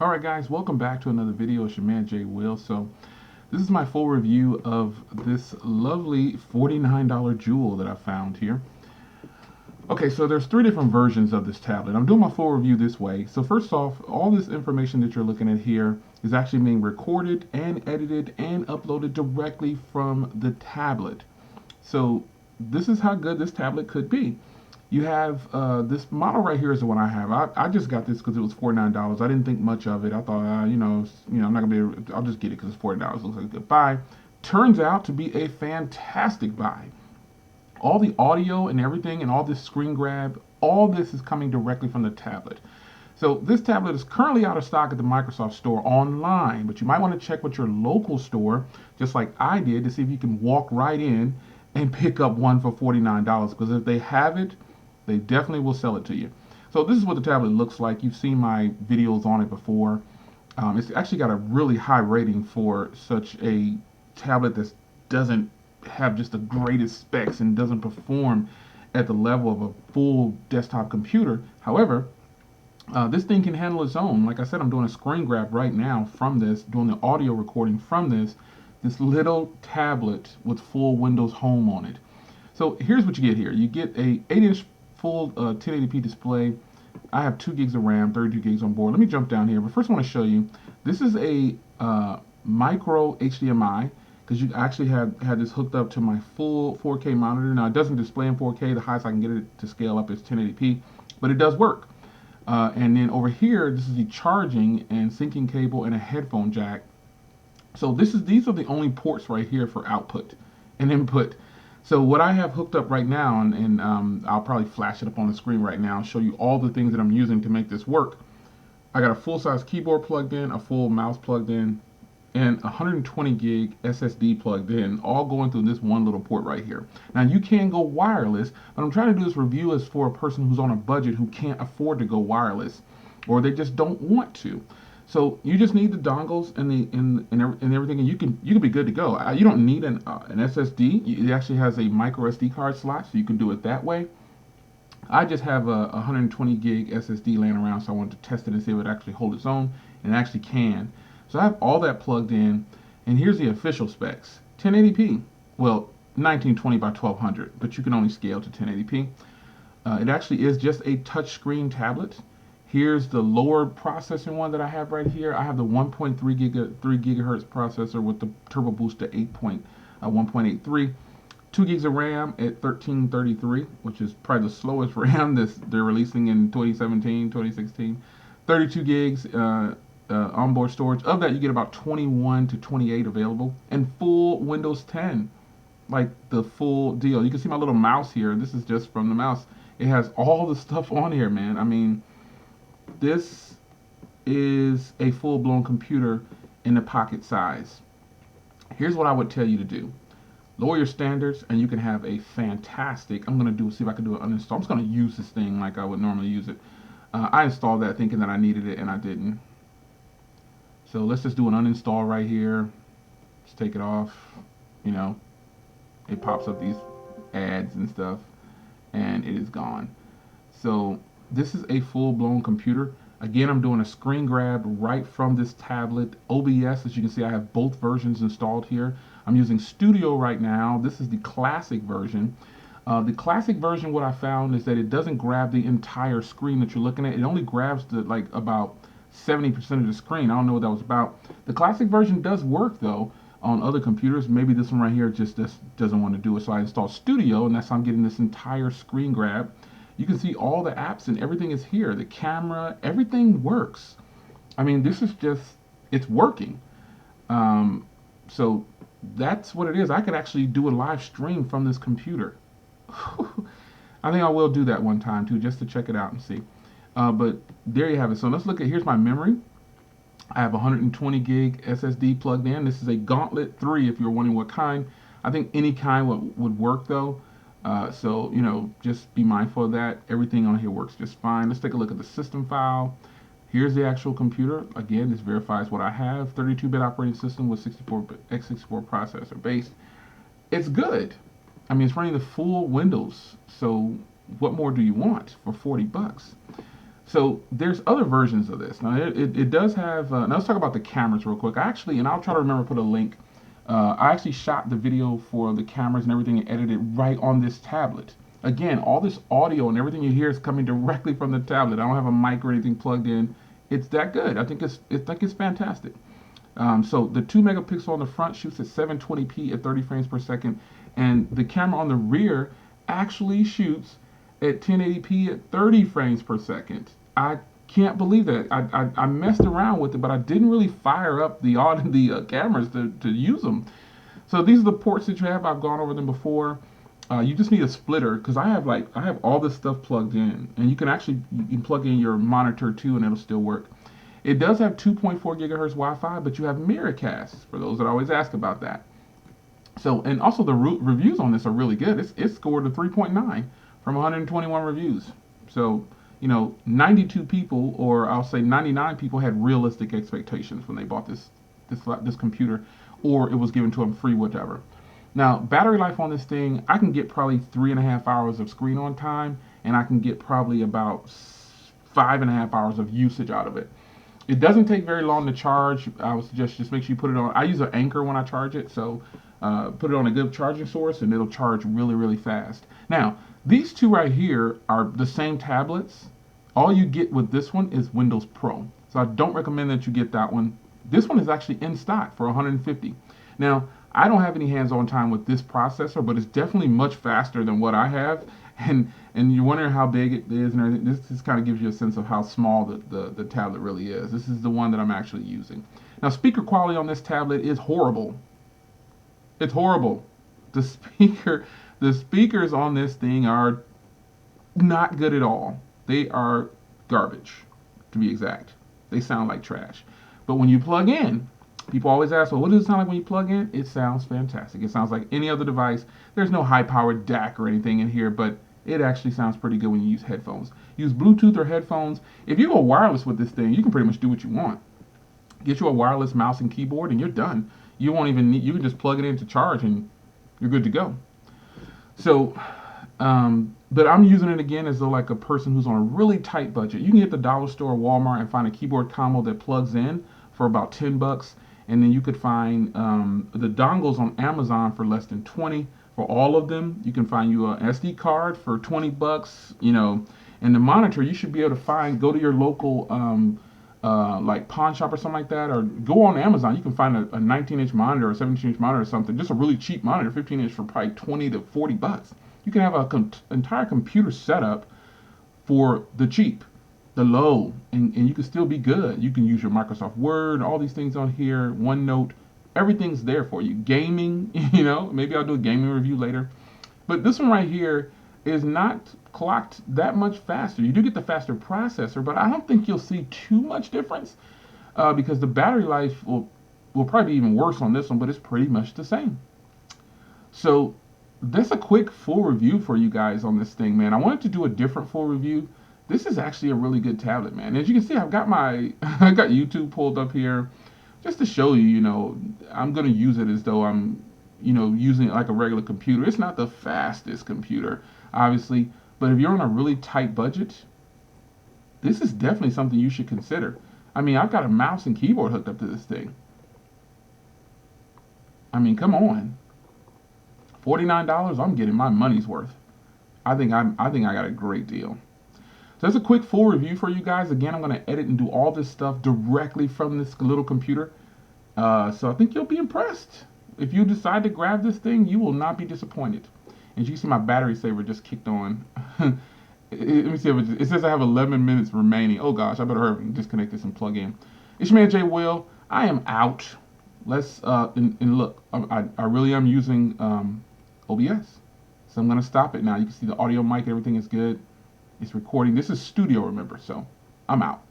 Alright guys, welcome back to another video. It's your man Jay Will. So this is my full review of this lovely $49 jewel that I found here. Okay, so there's three different versions of this tablet. I'm doing my full review this way. So first off, all this information that you're looking at here is actually being recorded and edited and uploaded directly from the tablet. So this is how good this tablet could be. You have this model right here is the one I have. I just got this because it was $49. I didn't think much of it. I thought, I'm not gonna be able, I'll just get it because it's $40. Looks like a good buy. Turns out to be a fantastic buy. All the audio and everything and all this screen grab, all this is coming directly from the tablet. So this tablet is currently out of stock at the Microsoft Store online, but you might want to check with your local store, just like I did, to see if you can walk right in and pick up one for $49. Because if they have it, they definitely will sell it to you. So this is what the tablet looks like. You've seen my videos on it before. It's actually got a really high rating for such a tablet that doesn't have just the greatest specs and doesn't perform at the level of a full desktop computer. However, this thing can handle its own. Like I said, I'm doing a screen grab right now from this, doing the audio recording from this little tablet with full Windows Home on it. So here's what you get here. You get a 8-inch full 1080p display. I have 2 gigs of RAM, 32 gigs on board. Let me jump down here. But first I want to show you, this is a micro HDMI, because you actually had this hooked up to my full 4K monitor. Now it doesn't display in 4K. The highest I can get it to scale up is 1080p, but it does work. And then over here, this is the charging and syncing cable and a headphone jack. So these are the only ports right here for output and input. So what I have hooked up right now, and I'll probably flash it up on the screen right now and show you all the things that I'm using to make this work. I got a full-size keyboard plugged in, a full mouse plugged in, and 120 gig SSD plugged in, all going through this one little port right here. Now you can go wireless, but I'm trying to do this review as for a person who's on a budget who can't afford to go wireless, or they just don't want to. So you just need the dongles and everything, and you can be good to go. You don't need an SSD. It actually has a micro SD card slot, so you can do it that way. I just have a 120 gig SSD laying around, so I wanted to test it and see if it actually holds its own, and it actually can. So I have all that plugged in, and here's the official specs: 1080p. Well, 1920 by 1200, but you can only scale to 1080p. It actually is just a touchscreen tablet. Here's the lower processing one that I have right here. I have the 1.3 gigahertz processor with the turbo boost to 1.83. 2 gigs of RAM at 1333, which is probably the slowest RAM they're releasing in 2017, 2016. 32 gigs onboard storage. Of that, you get about 21 to 28 available. And full Windows 10, like the full deal. You can see my little mouse here. This is just from the mouse. It has all the stuff on here, man. I mean, this is a full-blown computer in the pocket size. Here's what I would tell you to do. Lower your standards and you can have a fantastic, I'm going to see if I can do an uninstall. I'm just going to use this thing like I would normally use it. I installed that thinking that I needed it and I didn't. So let's just do an uninstall right here. Just take it off. You know, it pops up these ads and stuff and it is gone. So this is a full-blown computer. Again, I'm doing a screen grab right from this tablet. OBS, as you can see, I have both versions installed here. I'm using Studio right now. This is the classic version. The classic version, what I found is that it doesn't grab the entire screen that you're looking at. It only grabs about 70% of the screen. I don't know what that was about. The classic version does work though on other computers. Maybe this one right here just doesn't want to do it. So I installed Studio, and that's how I'm getting this entire screen grab. You can see all the apps and everything is here. The camera, everything works. I mean, this is just, it's working. So that's what it is. I could actually do a live stream from this computer. I think I will do that one time too, just to check it out and see. But there you have it. So let's look at, here's my memory. I have 120 gig SSD plugged in. This is a Gauntlet 3 if you're wondering what kind. I think any kind would work though. So, you know, just be mindful of that. Everything on here works just fine. Let's take a look at the system file. Here's the actual computer. Again, this verifies what I have. 32-bit operating system with 64x64 processor base. It's good. I mean, it's running the full Windows. So what more do you want for 40 bucks? So there's other versions of this. Now it does have. Now let's talk about the cameras real quick. I actually, and I'll try to remember to put a link. I actually shot the video for the cameras and everything and edited right on this tablet. Again, all this audio and everything you hear is coming directly from the tablet. I don't have a mic or anything plugged in. It's that good. I think it's fantastic. So the 2 megapixel on the front shoots at 720p at 30 frames per second, and the camera on the rear actually shoots at 1080p at 30 frames per second. I can't believe that. I messed around with it, but I didn't really fire up the cameras to use them. So these are the ports that you have. I've gone over them before. You just need a splitter because I have all this stuff plugged in, and you can plug in your monitor too, and it'll still work. It does have 2.4 gigahertz Wi-Fi, but you have Miracast for those that always ask about that. So, and also the reviews on this are really good. It's scored a 3.9 from 121 reviews. So, 92 people, or I'll say 99 people, had realistic expectations when they bought this computer, or it was given to them free, whatever. Now, battery life on this thing, I can get probably 3.5 hours of screen on time, and I can get probably about 5.5 hours of usage out of it. It doesn't take very long to charge. I would suggest just make sure you put it on. I use an Anchor when I charge it, so put it on a good charging source, and it'll charge really, really fast. Now, these two right here are the same tablets. All you get with this one is Windows Pro, so I don't recommend that you get that one. This one is actually in stock for $150. Now, I don't have any hands-on time with this processor, but it's definitely much faster than what I have. And you're wondering how big it is and everything. This just kind of gives you a sense of how small the tablet really is. This is the one that I'm actually using. Now, speaker quality on this tablet is horrible. It's horrible. The speakers on this thing are not good at all. They are garbage, to be exact. They sound like trash. But when you plug in, people always ask, well, what does it sound like when you plug in? It sounds fantastic. It sounds like any other device. There's no high-powered DAC or anything in here, but it actually sounds pretty good when you use headphones. Use Bluetooth or headphones. If you go wireless with this thing, you can pretty much do what you want. Get you a wireless mouse and keyboard, and you're done. You won't even need. You can just plug it in to charge, and you're good to go. So, but I'm using it again as though like a person who's on a really tight budget. You can get the dollar store or Walmart and find a keyboard combo that plugs in for about $10. And then you could find the dongles on Amazon for less than 20 for all of them. You can find you an SD card for $20, and the monitor you should be able to find. Go to your local like pawn shop or something like that, or go on Amazon. You can find a 19-inch monitor or a 17-inch monitor or something, just a really cheap monitor, 15-inch for probably 20 to 40 bucks. You can have an entire computer setup for the cheap, the low, and you can still be good. You can use your Microsoft Word, all these things on here, OneNote, everything's there for you. Gaming, maybe I'll do a gaming review later. But this one right here is not clocked that much faster. You do get the faster processor, but I don't think you'll see too much difference because the battery life will probably be even worse on this one, but it's pretty much the same. So that's a quick full review for you guys on this thing, man. I wanted to do a different full review. This is actually a really good tablet, man. As you can see, I've got I got YouTube pulled up here just to show you, I'm going to use it as though I'm, using it like a regular computer. It's not the fastest computer, obviously, but if you're on a really tight budget, this is definitely something you should consider. I mean, I've got a mouse and keyboard hooked up to this thing. I mean, come on. $49, I'm getting my money's worth. I think I got a great deal. So that's a quick full review for you guys. Again, I'm going to edit and do all this stuff directly from this little computer. So I think you'll be impressed. If you decide to grab this thing, you will not be disappointed. As you can see, my battery saver just kicked on. Let me see if it says I have 11 minutes remaining. Oh gosh, I better hurry and disconnect this and plug in. It's your man Jay Will. I am out. Let's and look, I really am using OBS. So I'm going to stop it now. You can see the audio mic, everything is good. It's recording. This is studio, remember, so I'm out.